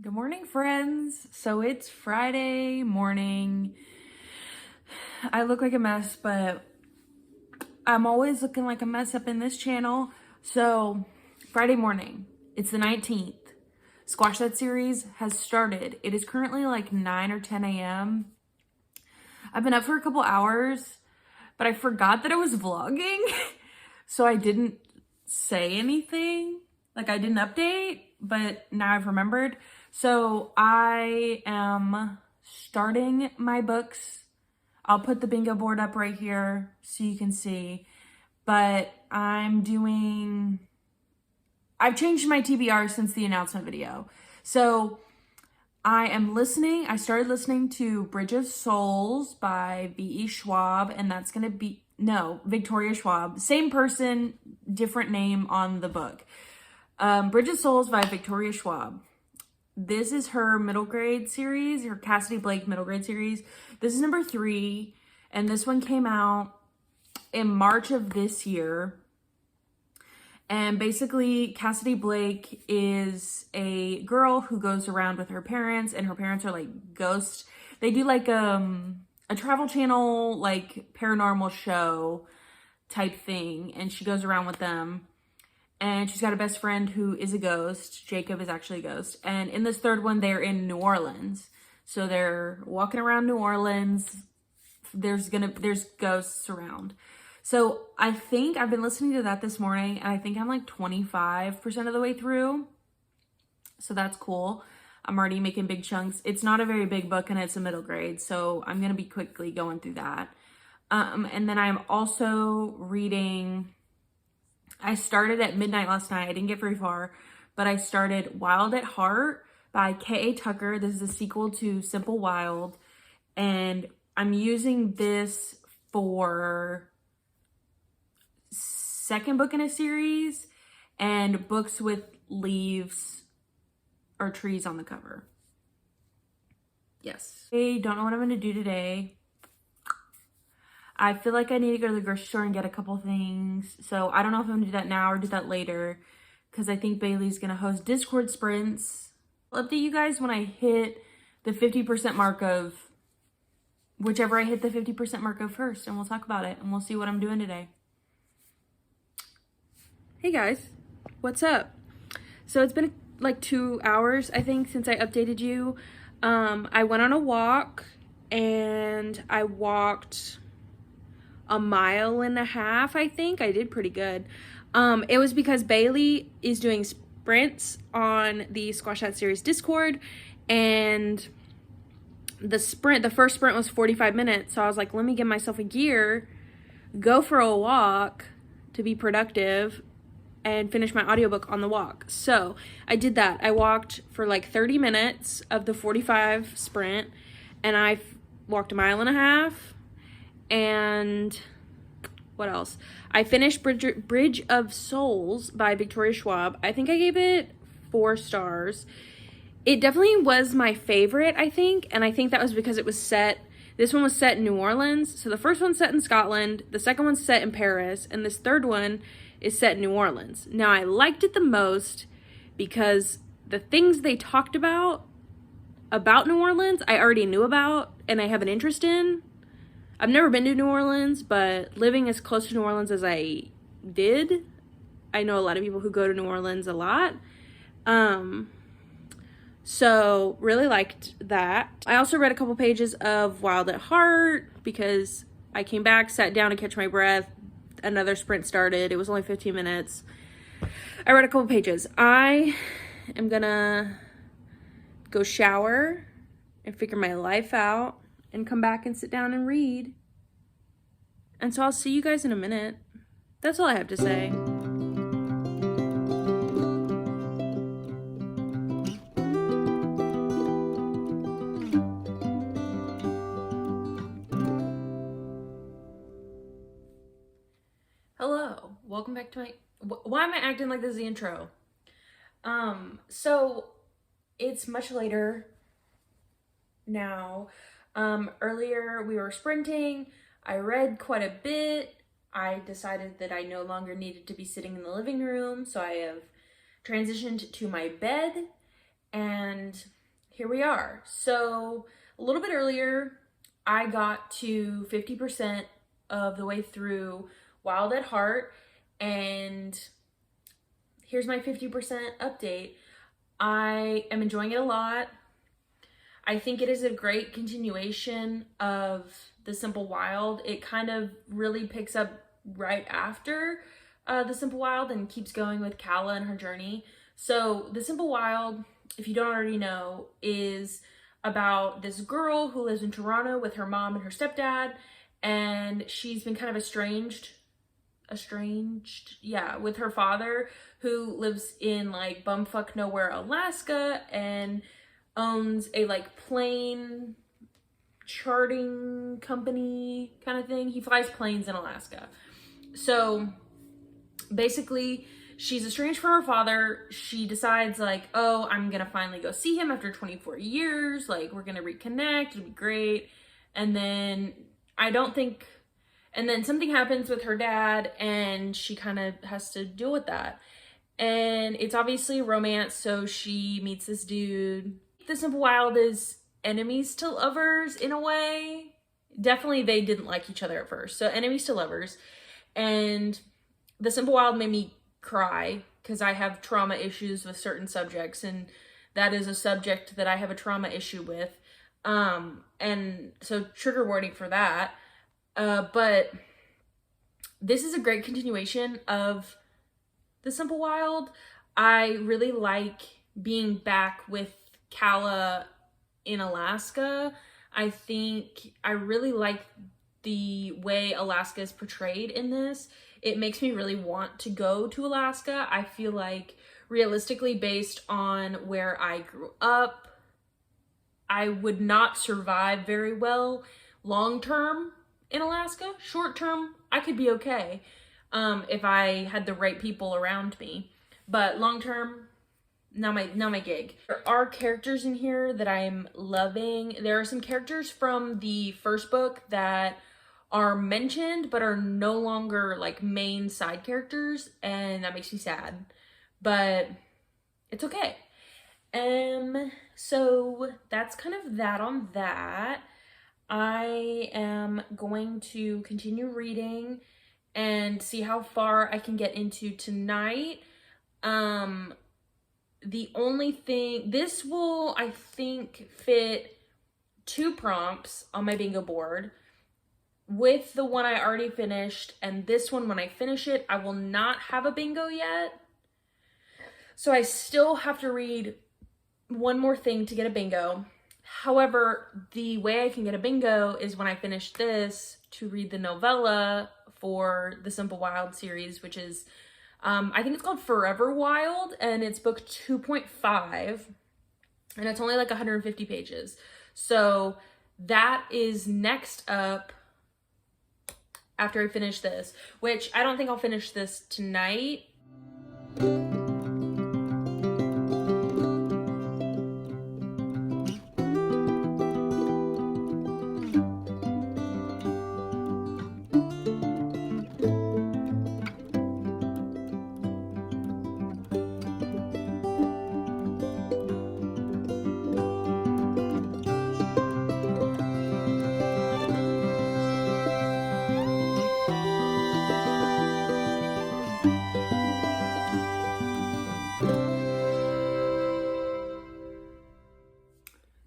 Good morning, friends. So it's Friday morning. I look like a mess, but I'm always looking like a mess up in this channel. So Friday morning, it's the 19th. Squash That series has started. It is currently like 9 or 10 a.m. I've been up for a couple hours, but I forgot that I was vlogging. So I didn't say anything. Like I didn't update, but now I've remembered. So I am starting my books. I'll put the bingo board up right here so you can see. But I've changed my TBR since the announcement video. So I started listening to Bridge of Souls by V.E. Schwab, and that's gonna be, no, Victoria Schwab. Same person, different name on the book. Bridge of Souls by Victoria Schwab. This is her middle grade series, her Cassidy Blake middle grade series. This is number 3, and this one came out in March of this year. And basically, Cassidy Blake is a girl who goes around with her parents, and her parents are like ghosts. They do like a Travel Channel, like paranormal show type thing, and she goes around with them. And she's got a best friend who is a ghost. Jacob is actually a ghost. And in this third one, they're in New Orleans. So they're walking around New Orleans. There's ghosts around. So I think I've been listening to that this morning, and I think I'm like 25% of the way through. So that's cool. I'm already making big chunks. It's not a very big book, and it's a middle grade, so I'm gonna be quickly going through that. And then I'm also reading, I started at midnight last night. I didn't get very far, but I started Wild at Heart by K.A. Tucker. This is a sequel to Simple Wild, and I'm using this for second book in a series and books with leaves or trees on the cover. Yes. I don't know what I'm going to do today. I feel like I need to go to the grocery store and get a couple things. So I don't know if I'm going to do that now or do that later, because I think Bailey's going to host Discord sprints. I'll update you guys when I hit the 50% mark of whichever I hit the 50% mark of first, and we'll talk about it, and we'll see what I'm doing today. Hey guys, what's up? So it's been like 2 hours, I think, since I updated you. I went on a walk, and I walked a mile and a half, I think. I did pretty good. It was because Bailey is doing sprints on the Squash That series Discord, and the first sprint was 45 minutes. So I was like, let me give myself a gear, go for a walk to be productive, and finish my audiobook on the walk. So I did that. I walked for like 30 minutes of the 45 sprint, and I walked a mile and a half. And what else? I finished Bridge of Souls by Victoria Schwab. I think I gave it 4 stars. It definitely was my favorite, I think, and I think that was because this one was set in New Orleans. So the first one's set in Scotland, the second one's set in Paris, and this third one is set in New Orleans. Now, I liked it the most because the things they talked about New Orleans, I already knew about and I have an interest in. I've never been to New Orleans, but living as close to New Orleans as I did, I know a lot of people who go to New Orleans a lot. So really liked that. I also read a couple pages of Wild at Heart because I came back, sat down to catch my breath. Another sprint started. It was only 15 minutes. I read a couple pages. I am gonna go shower and figure my life out and come back and sit down and read. And so I'll see you guys in a minute. That's all I have to say. Hello, welcome back to my, why am I acting like this is the intro? So it's much later now. Earlier we were sprinting. I read quite a bit. I decided that I no longer needed to be sitting in the living room, so I have transitioned to my bed, and here we are. So a little bit earlier, I got to 50% of the way through Wild at Heart, and here's my 50% update. I am enjoying it a lot. I think it is a great continuation of The Simple Wild. It kind of really picks up right after The Simple Wild and keeps going with Calla and her journey. So The Simple Wild, if you don't already know, is about this girl who lives in Toronto with her mom and her stepdad, and she's been kind of estranged, with her father, who lives in like bumfuck nowhere, Alaska, and owns a like plane charting company kind of thing. He flies planes in Alaska. So basically, she's estranged from her father. She decides like, oh, I'm gonna finally go see him after 24 years. Like, we're gonna reconnect, it'll be great. And then something happens with her dad, and she kind of has to deal with that. And it's obviously romance, so she meets this dude. The Simple Wild is enemies to lovers in a way. Definitely they didn't like each other at first. So enemies to lovers. And The Simple Wild made me cry because I have trauma issues with certain subjects, and that is a subject that I have a trauma issue with. And so trigger warning for that. But this is a great continuation of The Simple Wild. I really like being back with Calla in Alaska. I think I really like the way Alaska is portrayed in this. It makes me really want to go to Alaska. I feel like realistically, based on where I grew up, I would not survive very well long term in Alaska. Short term, I could be okay if I had the right people around me. But long term, not my gig. There are characters in here that I'm loving. There are some characters from the first book that are mentioned but are no longer like main side characters, and that makes me sad. But it's okay. So that's kind of that on that. I am going to continue reading and see how far I can get into tonight. The only thing, this will, I think, fit 2 prompts on my bingo board. With the one I already finished and this one, when I finish it, I will not have a bingo yet. So I still have to read one more thing to get a bingo. However, the way I can get a bingo is when I finish this to read the novella for the Simple Wild series, which is, I think it's called Forever Wild, and it's book 2.5, and it's only like 150 pages. So that is next up after I finish this, which I don't think I'll finish this tonight.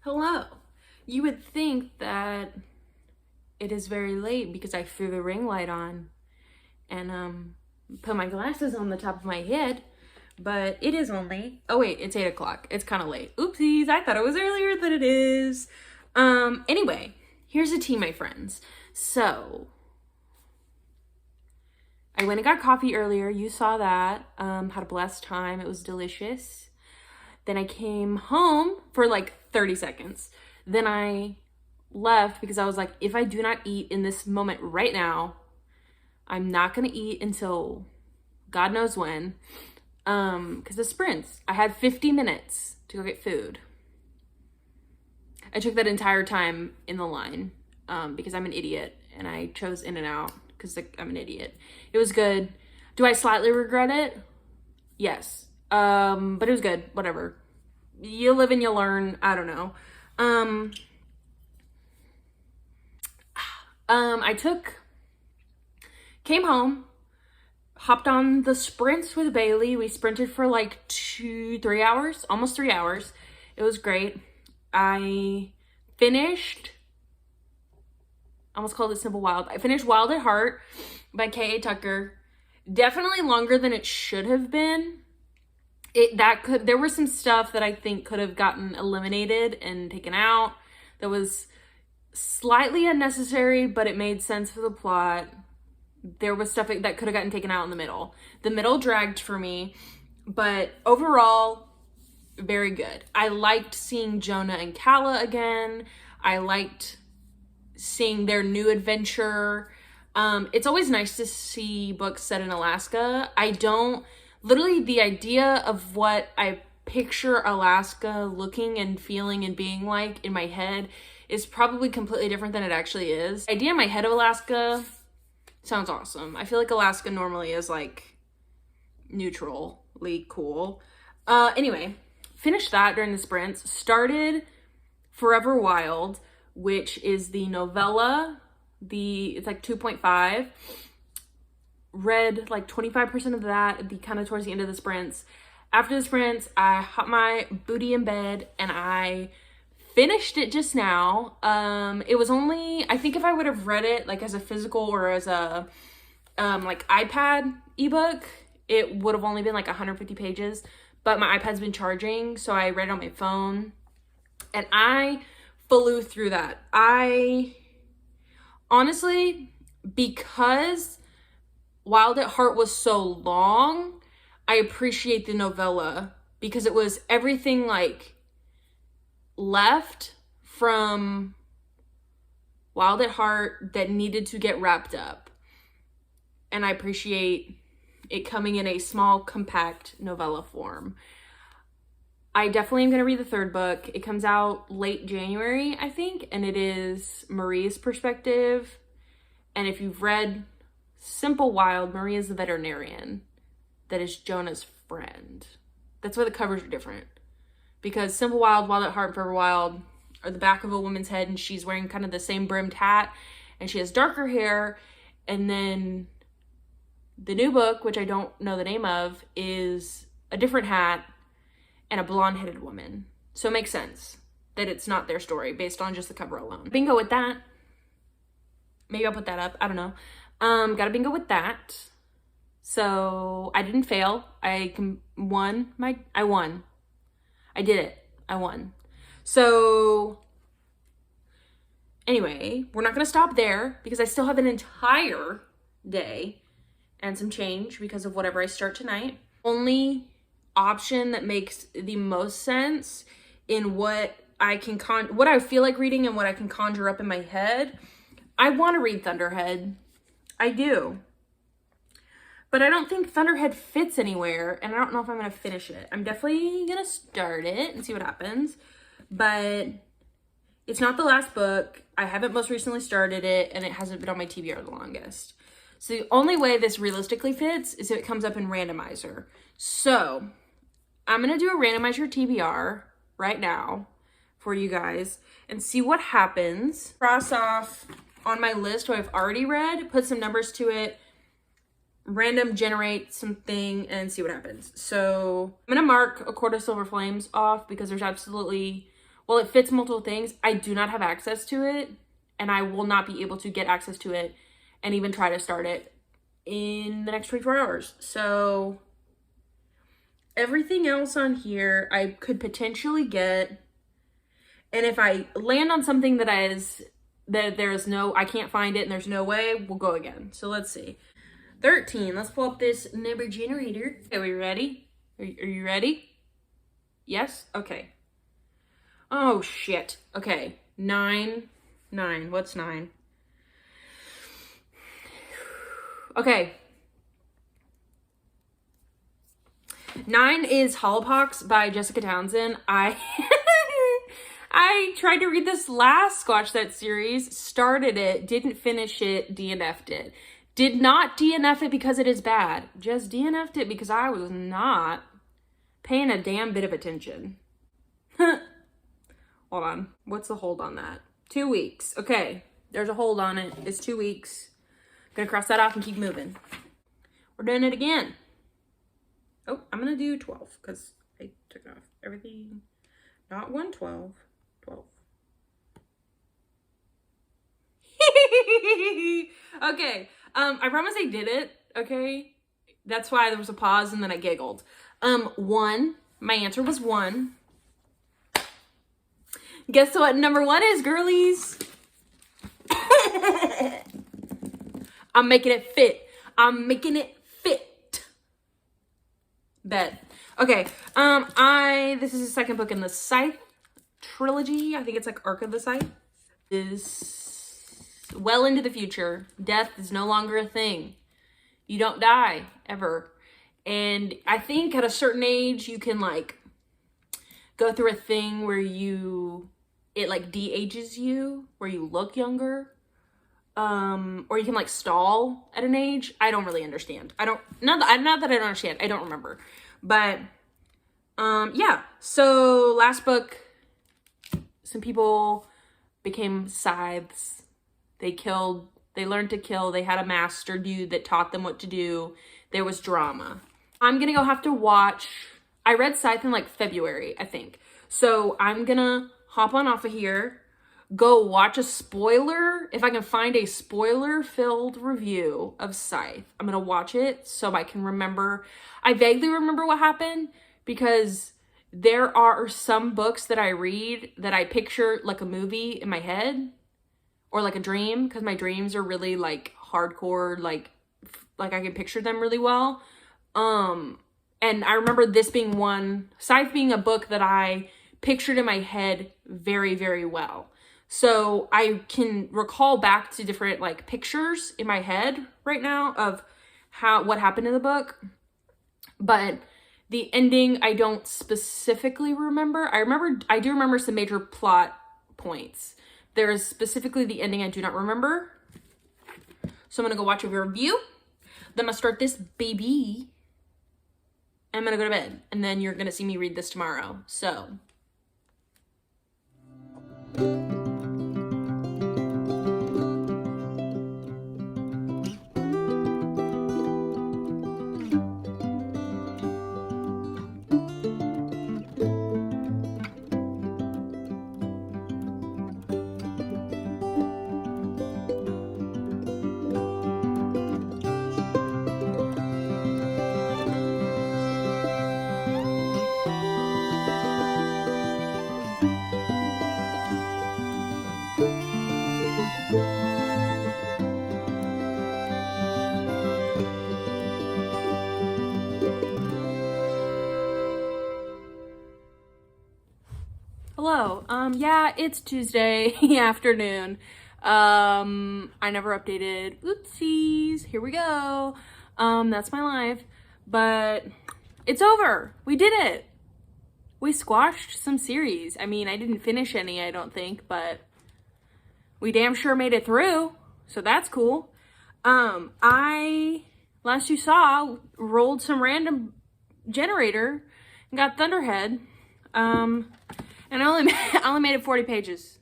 Hello. You would think that it is very late because I threw the ring light on and put my glasses on the top of my head, but it is only, oh wait, it's 8 o'clock. It's kind of late. Oopsies, I thought it was earlier than it is. Anyway, here's the tea, my friends. So, I went and got coffee earlier. You saw that. Had a blessed time. It was delicious. Then I came home for like 30 seconds. Then I left because I was like, if I do not eat in this moment right now, I'm not gonna eat until God knows when. Because the sprints, I had 50 minutes to go get food. I took that entire time in the line because I'm an idiot, and I chose In-N-Out because I'm an idiot. It was good. Do I slightly regret it? Yes. But it was good. Whatever. you live and you learn. I don't know. Came home, hopped on the sprints with Bailey. We sprinted for like 3 hours, almost 3 hours. It was great. I almost called it Simple Wild. I finished Wild at Heart by K.A. Tucker. Definitely longer than it should have been. There was some stuff that I think could have gotten eliminated and taken out that was slightly unnecessary, but it made sense for the plot. There was stuff that could have gotten taken out in the middle. The middle dragged for me, but overall, very good. I liked seeing Jonah and Calla again. I liked seeing their new adventure. It's always nice to see books set in Alaska. Literally the idea of what I picture Alaska looking and feeling and being like in my head is probably completely different than it actually is. The idea in my head of Alaska sounds awesome. I feel like Alaska normally is like neutrally cool. Anyway, finished that during the sprints. Started Forever Wild, which is the novella. It's like 2.5. Read like 25% of that kind of towards the end of the sprints. After the sprints, I hopped my booty in bed and I finished it just now. It was only, I think if I would have read it like as a physical or as a like iPad ebook, it would have only been like 150 pages, but my iPad's been charging, so I read it on my phone and I flew through that. I honestly, because Wild at Heart was so long, I appreciate the novella because it was everything like left from Wild at Heart that needed to get wrapped up. And I appreciate it coming in a small, compact novella form. I definitely am going to read the third book. It comes out late January, I think, and it is Marie's perspective. And if you've read Simple Wild, Marie is the veterinarian that is Jonah's friend. That's why the covers are different. Because Simple Wild, Wild at Heart, and Forever Wild are the back of a woman's head, and she's wearing kind of the same brimmed hat, and she has darker hair. And then the new book, which I don't know the name of, is a different hat and a blonde-headed woman. So it makes sense that it's not their story based on just the cover alone. Bingo with that. Maybe I'll put that up. I don't know. Got a bingo with that. So I didn't fail. I won. I did it. I won. So anyway, we're not going to stop there because I still have an entire day and some change because of whatever I start tonight. Only option that makes the most sense in what I can what I feel like reading and what I can conjure up in my head. I want to read Thunderhead. I do. But I don't think Thunderhead fits anywhere, and I don't know if I'm going to finish it. I'm definitely going to start it and see what happens, but it's not the last book. I haven't most recently started it, and it hasn't been on my TBR the longest. So the only way this realistically fits is if it comes up in randomizer. So I'm going to do a randomizer TBR right now for you guys and see what happens. Cross off on my list what I've already read, put some numbers to it, random generate something, and see what happens. So I'm going to mark A Court of Silver Flames off because there's absolutely, well, it fits multiple things. I do not have access to it, and I will not be able to get access to it and even try to start it in the next 24 hours. So everything else on here I could potentially get, and if I land on something that I can't find it and there's no way, we'll go again. So let's see. 13, let's pull up this number generator. Okay, are we ready? Are you ready? Yes? Okay. Oh, shit. Okay, 9, what's 9? Okay. 9 is Hollowpox by Jessica Townsend. I tried to read this last Squatch That series, started it, didn't finish it, DNF'd it. Did not DNF it because it is bad. Just DNF'd it because I was not paying a damn bit of attention. Hold on. What's the hold on that? 2 weeks. Okay. There's a hold on it. It's 2 weeks. Gonna cross that off and keep moving. We're doing it again. Oh, I'm gonna do 12 because I took off everything. Not 112. 12. Okay. I promise I did it. Okay. That's why there was a pause and then I giggled. 1. My answer was 1. Guess what number 1 is, girlies? I'm making it fit. I'm making it fit. Bet. Okay. This is the second book in the Scythe trilogy. I think it's like Arc of the Scythe. Is well into the future. Death is no longer a thing. You don't die ever. And I think at a certain age you can like go through a thing where it like de-ages you, where you look younger. Or you can like stall at an age. I don't really understand. Not that I don't understand. I don't remember. But yeah. So last book, some people became scythes. They learned to kill. They had a master dude that taught them what to do. There was drama. I'm gonna go have to watch. I read Scythe in like February, I think. So I'm gonna hop on off of here, go watch a spoiler. If I can find a spoiler-filled review of Scythe, I'm gonna watch it so I can remember. I vaguely remember what happened because there are some books that I read that I picture like a movie in my head or like a dream, because my dreams are really like hardcore, like I can picture them really well. And I remember this being one, Scythe being a book that I pictured in my head very, very well. So I can recall back to different like pictures in my head right now of what happened in the book. But the ending, I don't specifically remember. I do remember some major plot points. There's specifically the ending I do not remember. So I'm gonna go watch a review. Then I'm gonna start this baby. I'm gonna go to bed. And then you're gonna see me read this tomorrow. So. Hello. Yeah, it's Tuesday afternoon. I never updated. Oopsies. Here we go. That's my life. But it's over. We did it. We squashed some series. I mean, I didn't finish any, I don't think, but we damn sure made it through. So that's cool. I, last you saw, rolled some random generator and got Thunderhead. And I only made it 40 pages.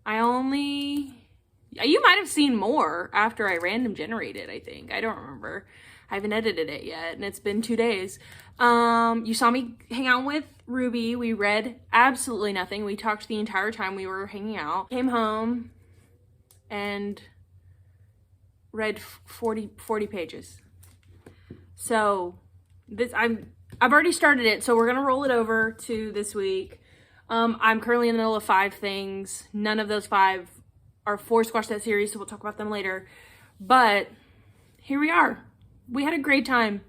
You might have seen more after I random generated, I think. I don't remember. I haven't edited it yet, and it's been 2 days. You saw me hang out with Ruby. We read absolutely nothing. We talked the entire time we were hanging out. Came home and read 40 pages. So I've already started it, so we're gonna roll it over to this week. I'm currently in the middle of 5 things. None of those 5 are for Squash That series, so we'll talk about them later. But here we are. We had a great time.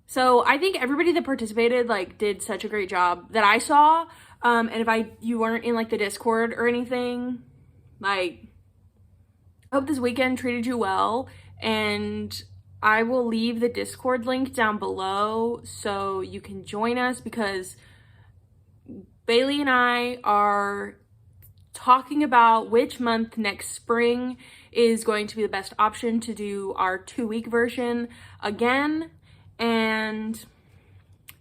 So I think everybody that participated like did such a great job that I saw. And if you weren't in like the Discord or anything, like I hope this weekend treated you well, and I will leave the Discord link down below so you can join us, because Bailey and I are talking about which month next spring is going to be the best option to do our 2-week version again. And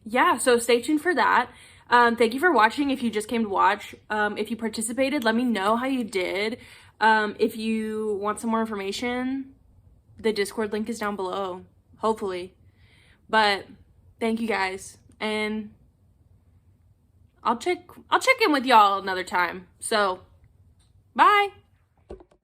yeah, so stay tuned for that. Thank you for watching. If you just came to watch, if you participated, let me know how you did. If you want some more information, the Discord link is down below, hopefully. But thank you guys, and I'll check in with y'all another time. So, bye.